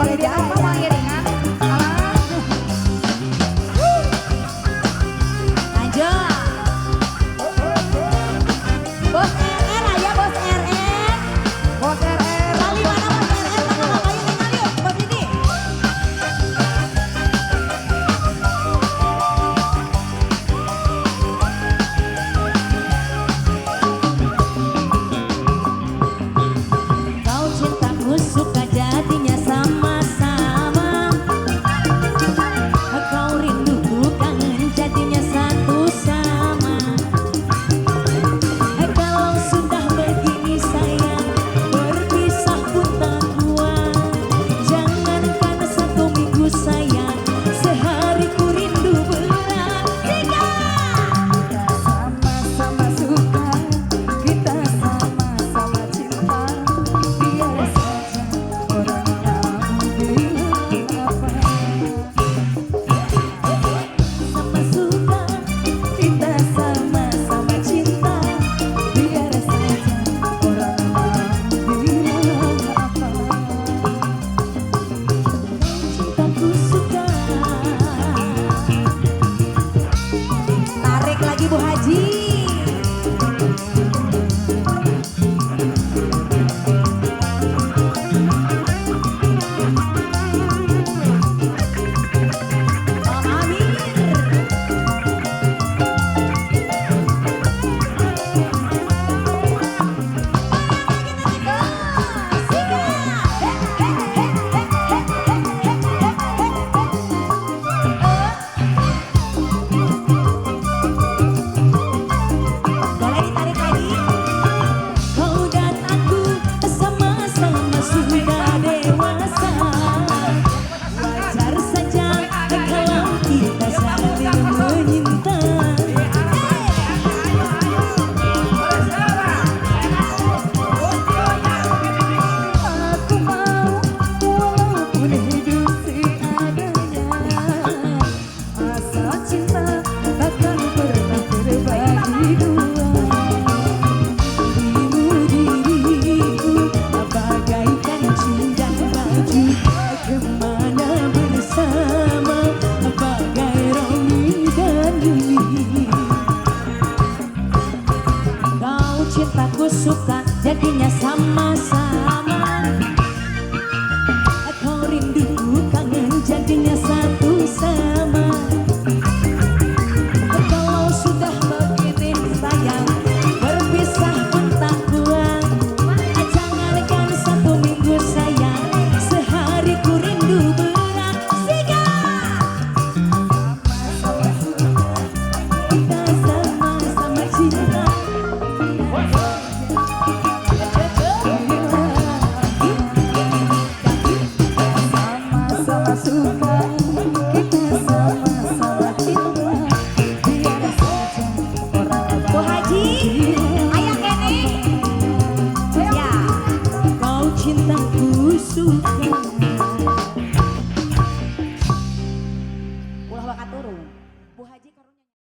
Jadi apa mau iringan? Lanjut. Bos RR aja bos RR. Bos RR. Lali mana bos RR? Mana ngapain tinggal yuk bos Didi. Kau cintaku suka jadinya sama-sama. Kau rinduku kangen jadinya satu sama. Kalau sudah begini sayang, berpisah pun tak kuat. Jangankan 1 minggu sayang, sehari ku rindu berat. Tiga. Sama-sama suka, kita sama-sama cinta. Biar saja orang tahu bilang apa. Sama suka, kita sama-sama cinta. Biar saja orang tahu bilang apa. Cintaku suka. Tarik lagi Bu Haji. Om Amir. Boleh ditarik lagi. Kau dan aku sama-sama sudah dewasa. Wajar saja kalau kita saling menyinta. Aku mau walaupun hidup seadanya. Asa cinta takkan pernah terbagi dua. Dirimu bagaikan cindan baju, kemana bersama bagai Romi dan Yuli. Kau cintaku suka jadinya sama-sama. Kau rinduku kangen jadinya satu sama. Kalau sudah begini sayang, berpisah pun tak kuat. Jangankan 1 minggu sayang, sehari ku rindu berat. Tiga. Sama-sama suka, kita sama-sama cinta. Sama-sama suka, kita sama-sama cinta.